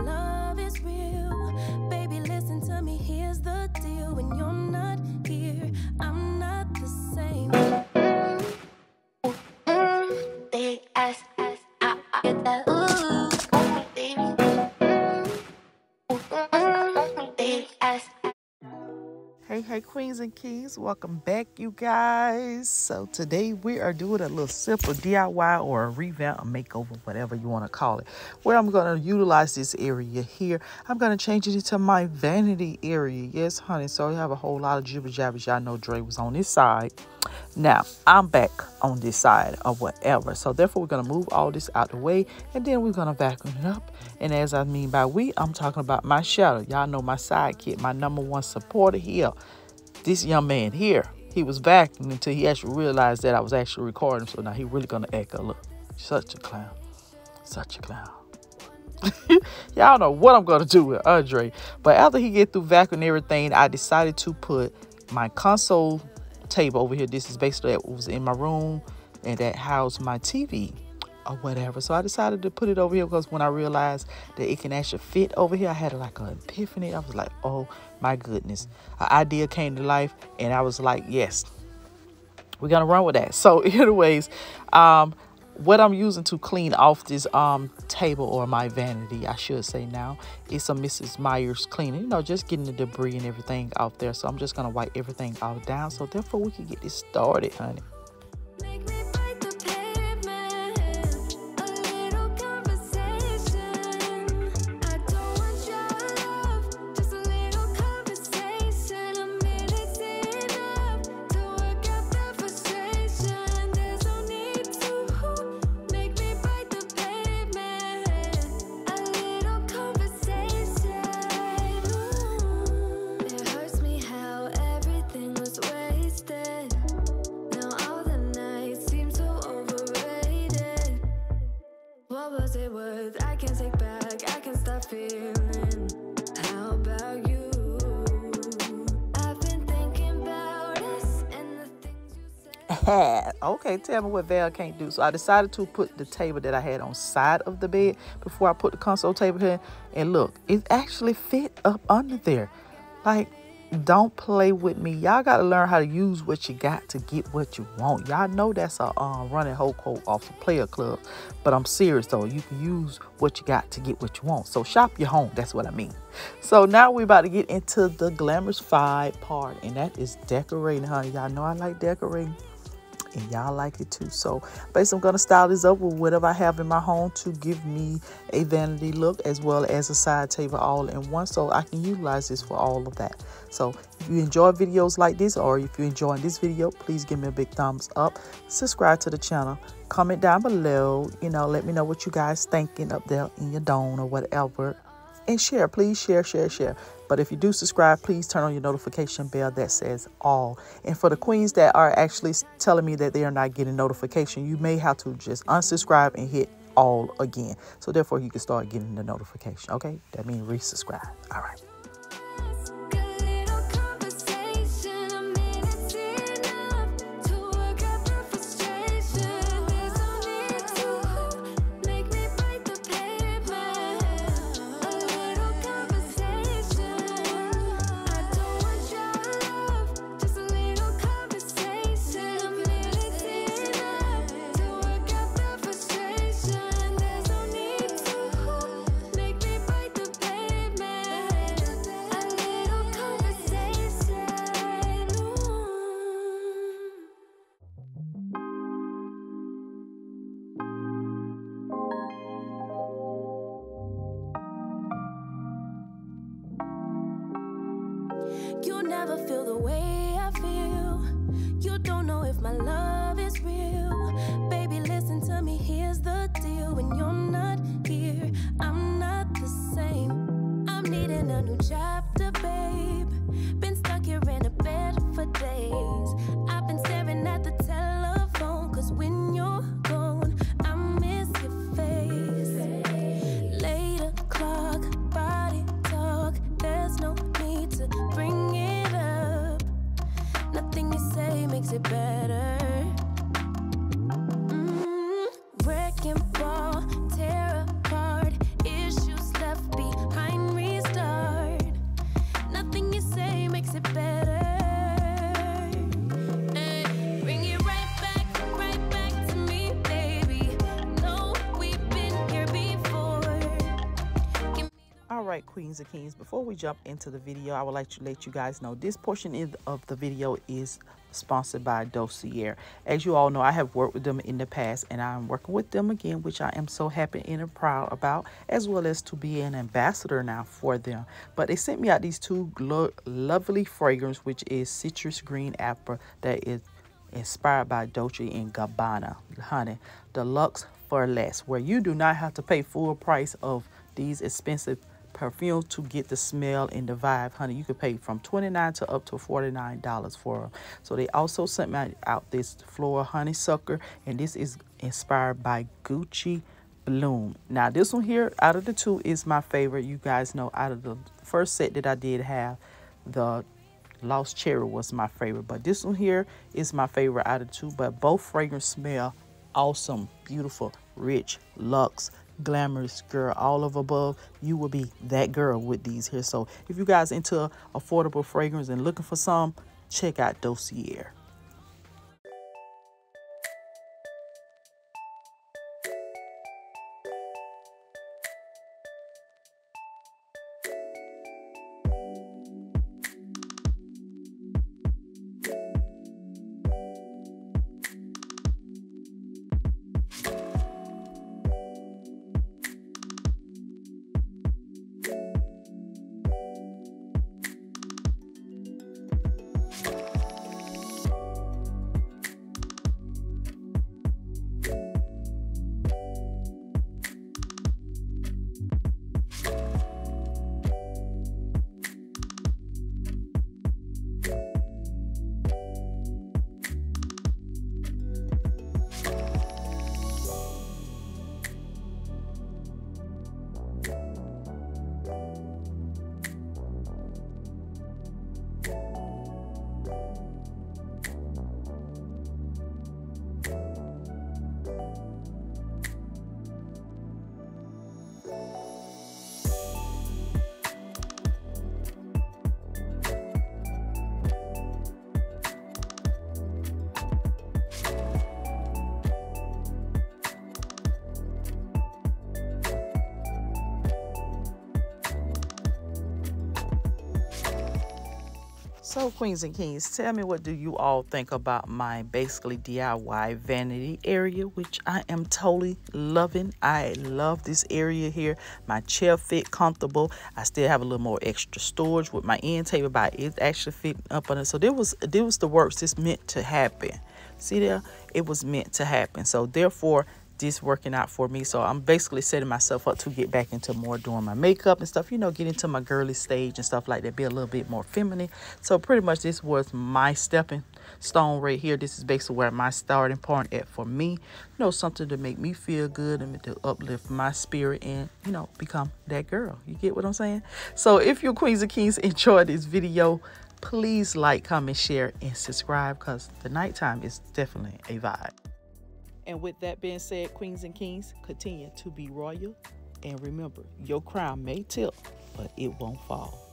love is real. Baby, listen to me, here's the deal. When you're not here, I'm not the same. Big ass, I get that ooh, baby. Big ass. Hey queens and kings, welcome back you guys. So today we are doing a little simple DIY or a revamp, a makeover, whatever you want to call it, where I'm going to utilize this area here. I'm going to change it into my vanity area. Yes honey, so you have a whole lot of jibber jabbers. Y'all know Dre was on this side. Now I'm back on this side or whatever, so therefore we're going to move all this out the way, and then we're going to vacuum it up. And as I mean by we, I'm talking about my shadow. Y'all know my sidekick, my #1 supporter here. This young man here, he was vacuuming until he actually realized that I was actually recording. So now he really gonna act a look. Such a clown. Such a clown. Y'all know what I'm gonna do with Andre. But after he get through vacuuming everything, I decided to put my console table over here. This is basically what was in my room, and that housed my TV or whatever. So I decided to put it over here because when I realized that it can actually fit over here, I had like an epiphany. I was like, oh my goodness, an idea came to life, and I was like, yes, we're gonna run with that. So anyways, what I'm using to clean off this table, or my vanity I should say now, is some Mrs. Meyer's cleaning, you know, just getting the debris and everything out there. So I'm just gonna wipe everything all down, so therefore we can get this started, honey. I can take back, I can stop feeling. How about you? I've been thinking about us and the things you said. Okay, tell me what Val can't do. So I decided to put the table that I had on side of the bed before I put the console table here. And look, it actually fit up under there. Like, don't play with me. Y'all got to learn how to use what you got to get what you want. Y'all know that's a running whole quote off the Player Club. But I'm serious though. You can use what you got to get what you want. So shop your home. That's what I mean. So now we're about to get into the glamorous 5 part. And that is decorating, honey. Y'all know I like decorating. And y'all like it too. So basically I'm going to style this up with whatever I have in my home to give me a vanity look, as well as a side table all in one, so I can utilize this for all of that. So if you enjoy videos like this, or if you're enjoying this video, please give me a big thumbs up, subscribe to the channel, comment down below, you know, let me know what you guys thinking up there in your dome or whatever, and share. Please share. But if you do subscribe, please turn on your notification bell that says all. And for the queens that are actually telling me that they are not getting notification, you may have to just unsubscribe and hit all again. So therefore you can start getting the notification. Okay, that means resubscribe. All right. You never feel the way I feel. You don't know if my love is real. Baby, listen to me, here's the deal. When you're not here, I'm not the same. I'm needing a new chapter, babe. Been stuck here in a bed for days. I've been staring at the telephone, cause when you're gone, I miss your face. Late o'clock, body talk, there's no need to bring it up. Nothing you say makes it better. Wrecking ball, tear apart, issues left behind. All right, queens and kings, before we jump into the video, I would like to let you guys know this portion of the video is sponsored by Dossier. As you all know, I have worked with them in the past, and I'm working with them again, which I am so happy and proud about, as well as to be an ambassador now for them. But they sent me out these two lovely fragrances, which is Citrus Green Apple, that is inspired by Dolce & Gabbana, honey, deluxe for less, where you do not have to pay full price of these expensive perfume to get the smell and the vibe, honey. You could pay from $29 to up to $49 for them. So they also sent me out this floral honeysucker, and this is inspired by Gucci Bloom. Now this one here out of the two is my favorite. You guys know out of the first set that I did have, the Lost Cherry was my favorite, but this one here is my favorite out of two. But both fragrances smell awesome, beautiful, rich, luxe, glamorous girl, all of above. You will be that girl with these here. So if you guys into affordable fragrance and looking for some, check out Dossier. So queens and kings, tell me, what do you all think about my basically DIY vanity area, which I am totally loving. I love this area here. My chair fit comfortable. I still have a little more extra storage with my end table, but it's actually fitting up on it. So there was the works. This meant to happen. See there? It was meant to happen. So therefore, this working out for me. So I'm basically setting myself up to get back into more doing my makeup and stuff, you know, get into my girly stage and stuff like that, be a little bit more feminine. So pretty much this was my stepping stone right here. This is basically where my starting point at for me, you know, something to make me feel good and to uplift my spirit and, you know, become that girl. You get what I'm saying? So if you queens and kings enjoyed this video, please like, comment, share, and subscribe, because the nighttime is definitely a vibe. And with that being said, queens and kings, continue to be royal. And remember, your crown may tilt, but it won't fall.